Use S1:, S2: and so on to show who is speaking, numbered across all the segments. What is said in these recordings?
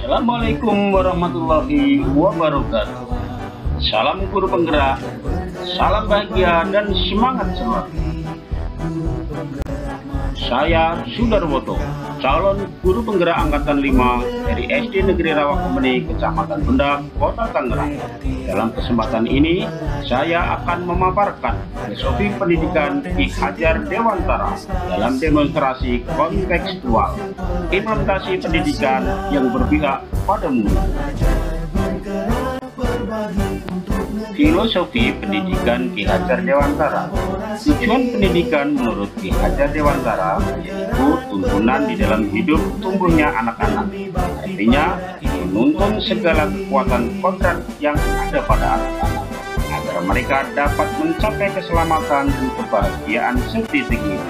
S1: Assalamualaikum warahmatullahi wabarakatuh. Salam guru penggerak, salam bahagia dan semangat selalu. Saya Sudarwoto, calon guru penggerak angkatan 5 dari SD Negeri Rawakumbeni, Kecamatan Benda, Kota Tangerang. Dalam kesempatan ini, saya akan memaparkan filosofi pendidikan Ki Hajar Dewantara dalam demonstrasi kontekstual, implementasi pendidikan yang berpihak pada murid. Filosofi pendidikan Ki Hajar Dewantara. Tujuan pendidikan menurut Ki Hajar Dewantara yaitu tuntunan di dalam hidup tumbuhnya anak-anak. Artinya, menuntun segala kekuatan kodrat yang ada pada anak-anak agar mereka dapat mencapai keselamatan dan kebahagiaan setitiknya,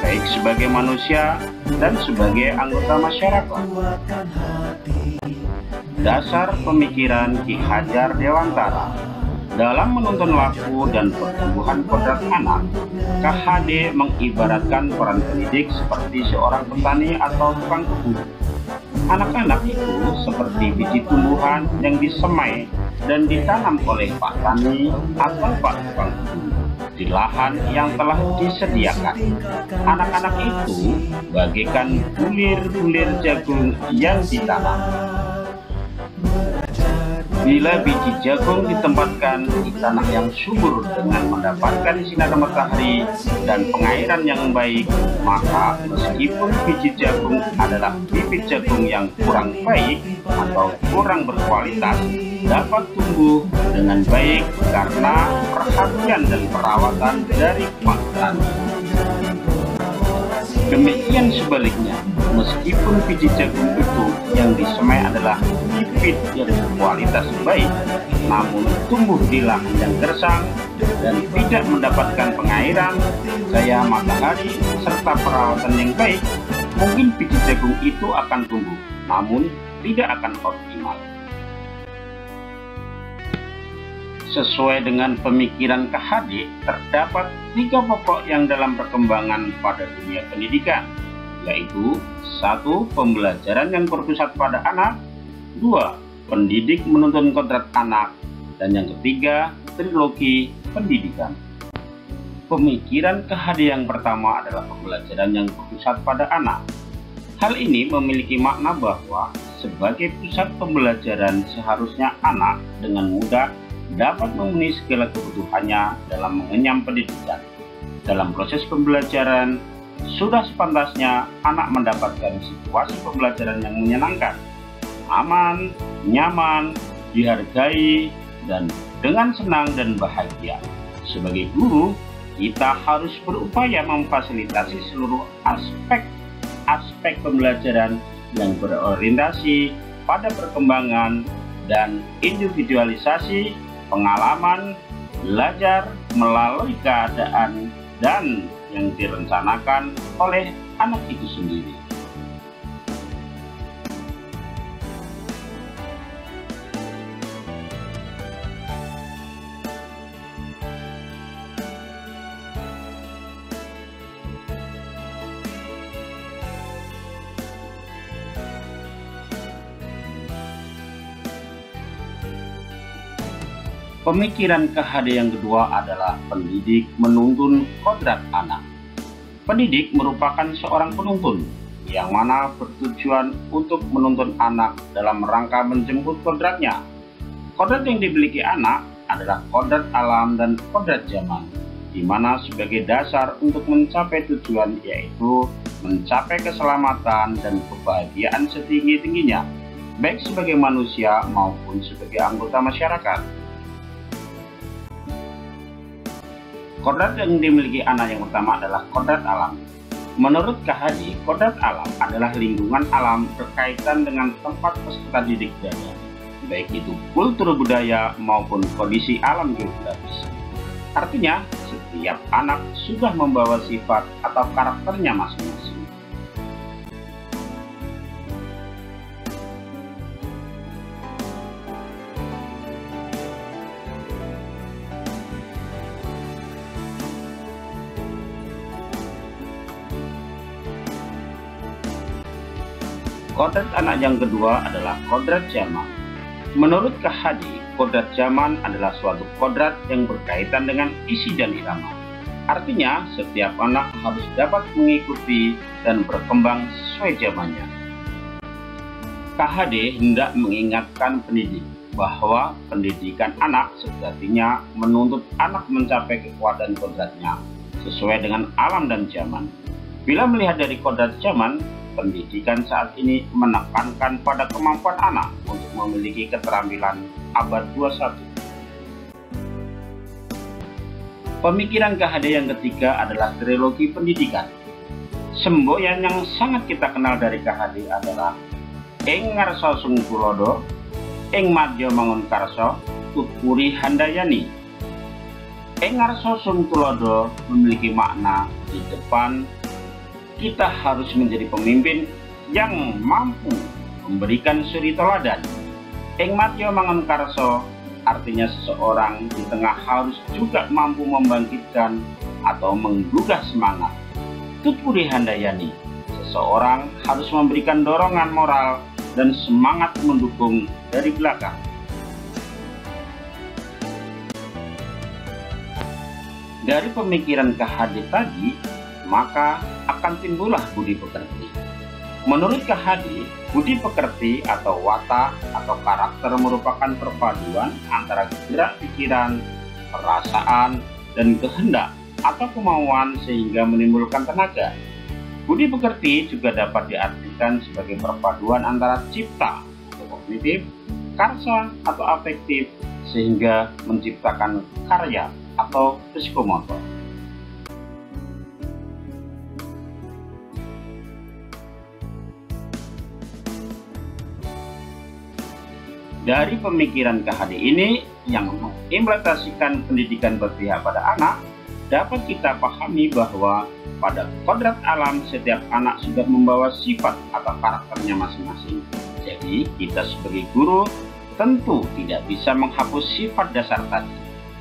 S1: baik sebagai manusia dan sebagai anggota masyarakat. Dasar pemikiran Ki Hajar Dewantara dalam menuntun laku dan pertumbuhan kodrat anak, KHD mengibaratkan peran pendidik seperti seorang petani atau tukang kebun. Anak-anak itu seperti biji tumbuhan yang disemai dan ditanam oleh Pak Tani atau Pak tukang kebun di lahan yang telah disediakan. Anak-anak itu bagaikan bulir-bulir jagung yang ditanam. Bila biji jagung ditempatkan di tanah yang subur dengan mendapatkan sinar matahari dan pengairan yang baik, maka meskipun biji jagung adalah bibit jagung yang kurang baik atau kurang berkualitas, dapat tumbuh dengan baik karena perhatian dan perawatan dari Pak Tani. Demikian sebaliknya, meskipun biji jagung itu yang disemai adalah bibit yang berkualitas baik, namun tumbuh di lahan yang gersang dan tidak mendapatkan pengairan, cahaya matahari, serta perawatan yang baik, mungkin biji jagung itu akan tumbuh, namun tidak akan optimal. Sesuai dengan pemikiran KHD, terdapat 3 pokok yang dalam perkembangan pada dunia pendidikan, yaitu 1. Pembelajaran yang berpusat pada anak, 2. Pendidik menuntun kodrat anak, dan yang ketiga, trilogi pendidikan. Pemikiran KHD yang pertama adalah pembelajaran yang berpusat pada anak. Hal ini memiliki makna bahwa sebagai pusat pembelajaran seharusnya anak dengan mudah dapat memenuhi segala kebutuhannya dalam mengenyam pendidikan. Dalam proses pembelajaran, sudah sepantasnya anak mendapatkan situasi pembelajaran yang menyenangkan, aman, nyaman, dihargai, dan dengan senang dan bahagia. Sebagai guru, kita harus berupaya memfasilitasi seluruh aspek pembelajaran yang berorientasi pada perkembangan dan individualisasi pengalaman belajar melalui keadaan dan yang direncanakan oleh anak itu sendiri. Pemikiran KHD yang kedua adalah pendidik menuntun kodrat anak. Pendidik merupakan seorang penuntun yang mana bertujuan untuk menuntun anak dalam rangka menjemput kodratnya. Kodrat yang dimiliki anak adalah kodrat alam dan kodrat zaman, di mana sebagai dasar untuk mencapai tujuan yaitu mencapai keselamatan dan kebahagiaan setinggi-tingginya, baik sebagai manusia maupun sebagai anggota masyarakat. Kodrat yang dimiliki anak yang pertama adalah kodrat alam. Menurut KHD, kodrat alam adalah lingkungan alam berkaitan dengan tempat peserta didik berada, baik itu kultur budaya maupun kondisi alam geografis. Artinya, setiap anak sudah membawa sifat atau karakternya masing-masing. Kodrat anak yang kedua adalah kodrat zaman. Menurut KHD, kodrat zaman adalah suatu kodrat yang berkaitan dengan isi dan irama. Artinya, setiap anak harus dapat mengikuti dan berkembang sesuai zamannya. KHD hendak mengingatkan pendidik bahwa pendidikan anak sejatinya menuntut anak mencapai kekuatan kodratnya sesuai dengan alam dan zaman. Bila melihat dari kodrat zaman, pendidikan saat ini menekankan pada kemampuan anak untuk memiliki keterampilan abad 21. Pemikiran KHD yang ketiga adalah trilogi pendidikan. Semboyan yang sangat kita kenal dari KHD adalah Ing ngarsa sung tulodo, ing madya mangun karsa, tutpuri handayani. Ing ngarsa sung tulodo memiliki makna di depan kita harus menjadi pemimpin yang mampu memberikan suri teladan. Ing madya mangun karsa artinya seseorang di tengah harus juga mampu membangkitkan atau menggugah semangat. Tutpuri handayani, seseorang harus memberikan dorongan moral dan semangat mendukung dari belakang. Dari pemikiran KHD tadi, maka akan timbullah budi pekerti. Menurut KHD, budi pekerti atau watak atau karakter merupakan perpaduan antara gerak pikiran, perasaan, dan kehendak atau kemauan sehingga menimbulkan tenaga. Budi pekerti juga dapat diartikan sebagai perpaduan antara cipta atau kognitif, karsa atau afektif, sehingga menciptakan karya atau psikomotor. Dari pemikiran KHD ini yang mengimplementasikan pendidikan berpihak pada anak, dapat kita pahami bahwa pada kodrat alam setiap anak sudah membawa sifat atau karakternya masing-masing. Jadi kita sebagai guru tentu tidak bisa menghapus sifat dasar tadi.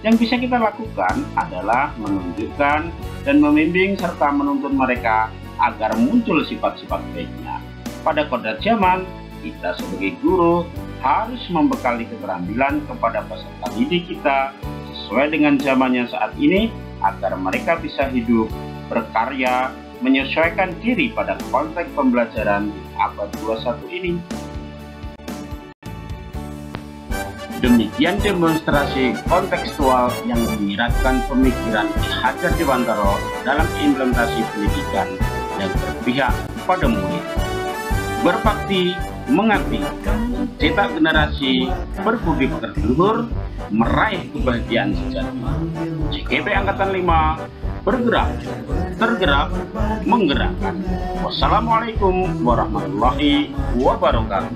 S1: Yang bisa kita lakukan adalah menunjukkan dan membimbing serta menuntun mereka agar muncul sifat-sifat baiknya. Pada kodrat zaman, kita sebagai guru harus membekali keterampilan kepada peserta didik kita sesuai dengan zamannya saat ini agar mereka bisa hidup, berkarya, menyesuaikan diri pada konteks pembelajaran di abad 21 ini. Demikian demonstrasi kontekstual yang menyiratkan pemikiran Ki Hajar Dewantara dalam implementasi pendidikan yang berpihak pada murid. Berbakti, mengabdi, cetak generasi berbudi pekerti luhur, meraih kebahagiaan sejati. JKP Angkatan 5 bergerak, tergerak, menggerakkan. Wassalamualaikum warahmatullahi wabarakatuh.